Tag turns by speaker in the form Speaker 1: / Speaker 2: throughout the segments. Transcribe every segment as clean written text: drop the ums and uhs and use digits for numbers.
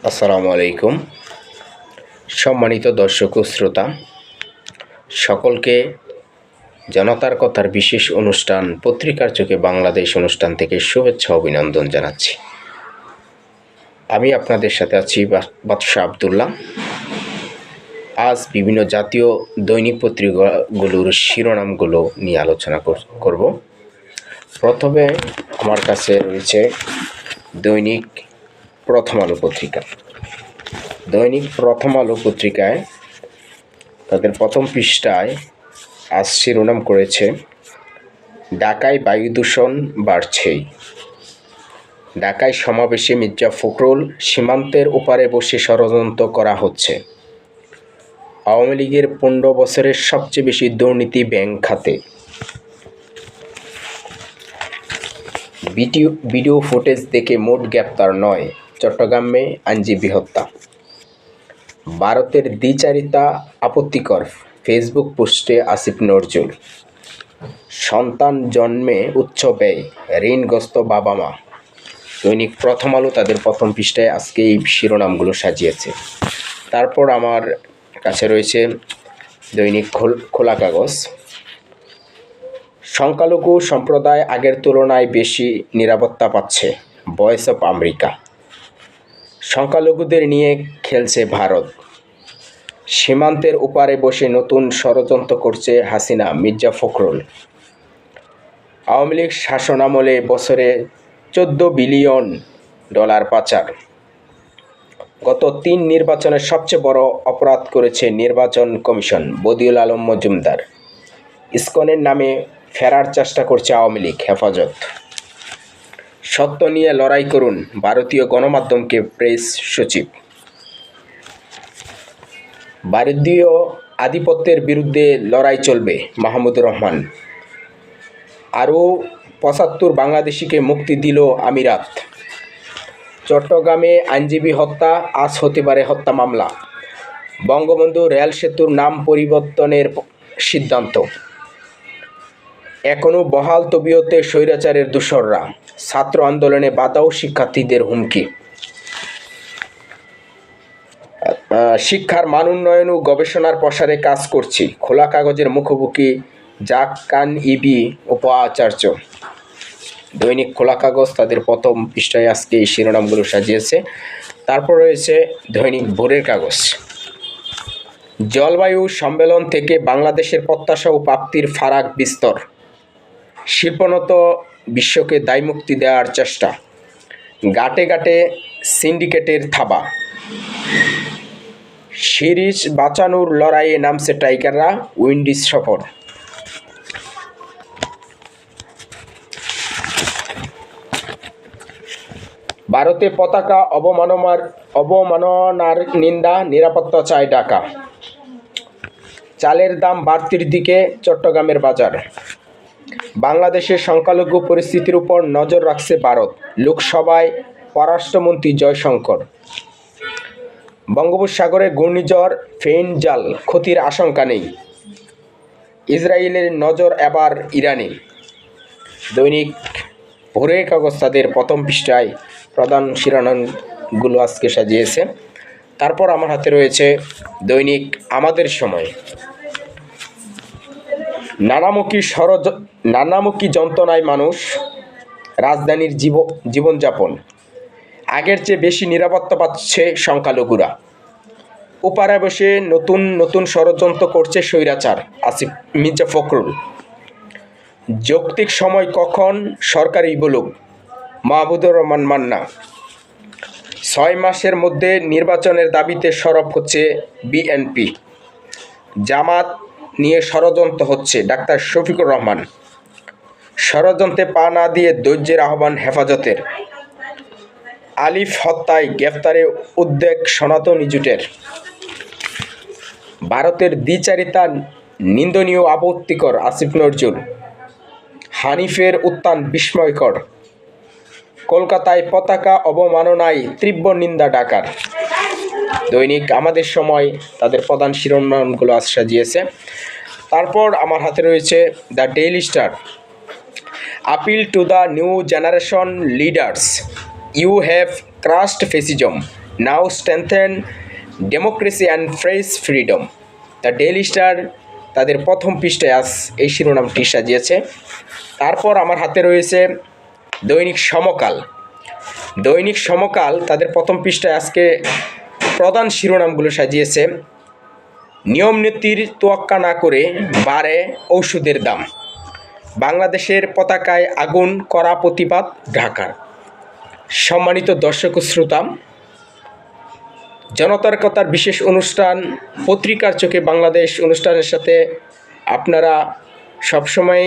Speaker 1: আসসালামু আলাইকুম। সম্মানিত দর্শক ও শ্রোতা সকলকে জনতার কথার বিশেষ অনুষ্ঠান পত্রিকার চোখে বাংলাদেশ অনুষ্ঠান থেকে শুভেচ্ছা অভিনন্দন জানাচ্ছি। আমি আপনাদের সাথে আছি বাদশাহ আবদুল্লাহ। আজ বিভিন্ন জাতীয় দৈনিক পত্রিকাগুলোর শিরোনামগুলো নিয়ে আলোচনা করব। প্রথমে আমার কাছে রয়েছে দৈনিক প্রথম আলো পত্রিকা। দৈনিক প্রথম আলো পত্রিকায় তাদের প্রথম পৃষ্ঠায় আজ শিরোনাম করেছে, ঢাকায় বায়ু দূষণ বাড়ছেই। ঢাকায় সমাবেশে মির্জা ফখরুল, সীমান্তের ওপারে বসে ষড়যন্ত্র করা হচ্ছে। আওয়ামী লীগের 15 বছরের সবচেয়ে বেশি দুর্নীতি ব্যাংক খাতে। ভিডিও ফুটেজ দেখে মোট গ্রেপ্তার 9, চট্টগ্রামে আইনজীবী হত্যা। ভারতের দ্বিচারিতা আপত্তিকর, ফেসবুক পোস্টে আসিফ নজরুল। সন্তান জন্মে উচ্চ ব্যয়, ঋণগ্রস্ত বাবা মা। দৈনিক প্রথম আলো তাদের প্রথম পৃষ্ঠায় আজকে এই শিরোনামগুলো সাজিয়েছে। তারপর আমার কাছে রয়েছে দৈনিক খোলা কাগজ। সংখ্যালঘু সম্প্রদায় আগের তুলনায় বেশি নিরাপত্তা পাচ্ছে, ভয়েস অফ আমেরিকা। সংখ্যালঘুদের নিয়ে খেলছে ভারত। সীমান্তের ওপারে বসে নতুন ষড়যন্ত্র করছে হাসিনা, মির্জা ফখরুল। আওয়ামী লীগ শাসনামলে বছরে $14 বিলিয়ন পাচার। গত 3 নির্বাচনের সবচেয়ে বড় অপরাধ করেছে নির্বাচন কমিশন, বদিউল আলম মজুমদার। ইসকনের নামে ফেরার চেষ্টা করছে আওয়ামী লীগ হেফাজত। সত্য নিয়ে লড়াই করুন, ভারতীয় গণমাধ্যমকে প্রেস সচিব। ভারতীয় আধিপত্যের বিরুদ্ধে লড়াই চলবে, মাহমুদুর রহমান। আরও 75 বাংলাদেশিকে মুক্তি দিল আমিরাত। চট্টগ্রামে আইনজীবী হত্যা, আজ হতে পারে হত্যা মামলা। বঙ্গবন্ধু রেল সেতুর নাম পরিবর্তনের সিদ্ধান্ত। এখনও বহাল তবিয়তে স্বৈরাচারের দোসররা। ছাত্র আন্দোলনে বাধা ও শিক্ষার্থীদের হুমকি। শিক্ষার মান উন্নয়ন ও গবেষণার প্রসারে কাজ করছি, খোলা কাগজের মুখোমুখি জাকান ইবি উপাচার্য। দৈনিক খোলা কাগজ তাদের প্রথম পৃষ্ঠায় আজকে এই শিরোনামগুলো সাজিয়েছে। তারপর রয়েছে দৈনিক ভোরের কাগজ। জলবায়ু সম্মেলন থেকে বাংলাদেশের প্রত্যাশা ও প্রাপ্তির ফারাক বিস্তর। শিল্পোন্নত বিশ্বকে দায়মুক্তি দেওয়ার চেষ্টা। ঘাটে ঘাটে সিন্ডিকেটের থাবা। সিরিজ বাঁচানোর লড়াইয়ে নামছে টাইগাররা, উইন্ডিজ সফর। ভারতে পতাকা অবমাননার নিন্দা, নিরাপত্তা চায় ঢাকা। চালের দাম বাড়তির দিকে চট্টগ্রামের বাজার। বাংলাদেশের সংখ্যালঘু পরিস্থিতির উপর নজর রাখছে ভারত, লোকসভায় পররাষ্ট্রমন্ত্রী জয়শঙ্কর। বঙ্গোপসাগরে ঘূর্ণিঝড় ফেইনজাল, ক্ষতির আশঙ্কা নেই। ইসরায়েলের নজর এবার ইরানে। দৈনিক ভোরের কাগজ তাদের প্রথম পৃষ্ঠায় প্রধান শিরোনামগুলো আজকে সাজিয়েছে। তারপর আমার হাতে রয়েছে দৈনিক আমাদের সময়। নানামুখী যন্ত্রণায় মানুষ, রাজধানীর জীবনযাপন। আগের চেয়ে বেশি নিরাপত্তা পাচ্ছে সংখ্যালঘুরা। ওপারে বসে নতুন ষড়যন্ত্র করছে স্বৈরাচার, আসিফ মির্জা ফখরুল। যৌক্তিক সময় কখন, সরকারই বলুক, মাহমুদুর রহমান মান্না। 6 মাসের মধ্যে নির্বাচনের দাবিতে সরব হচ্ছে বিএনপি। জামাত নিয়ে ষড়যন্ত্র হচ্ছে, ডাক্তার শফিকুর রহমান। ষড়যন্ত্রে পা না দিয়ে ধৈর্যের আহ্বান হেফাজতের। আলিফ হত্যায় গ্রেফতারে উদ্বেগ সনাতনী জোটের। ভারতের দ্বিচারিতা নিন্দনীয়, আপত্তিকর, আসিফ নজরুল। হানিফের উত্থান বিস্ময়কর। কলকাতায় পতাকা অবমাননায় তীব্র নিন্দা ঢাকার। দৈনিক আমাদের সময় তাদের প্রধান শিরোনামগুলো আজ সাজিয়েছে। তারপর আমার হাতে রয়েছে the Daily Star. Appeal to the new generation leaders, you have crushed fascism. Now strengthen democracy and press freedom. The Daily Star তাদের প্রথম পৃষ্ঠায় আজ এই শিরোনামটি সাজিয়েছে। তারপর আমার হাতে রয়েছে দৈনিক সমকাল। দৈনিক সমকাল তাদের প্রথম পৃষ্ঠায় আজকে প্রধান শিরোনামগুলো সাজিয়েছে। নিয়ম নীতির তোয়াক্কা না করে বাড়ে ওষুধের দাম, বাংলাদেশের পতাকায় আগুন, করা প্রতিবাদ ঢাকার। সম্মানিত দর্শক ও শ্রোতা, জনতার কথার বিশেষ অনুষ্ঠান পত্রিকার চোখে বাংলাদেশ অনুষ্ঠানের সাথে আপনারা সবসময়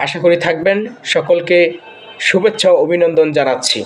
Speaker 1: আশা করি থাকবেন। সকলকে শুভেচ্ছা ও অভিনন্দন জানাচ্ছি।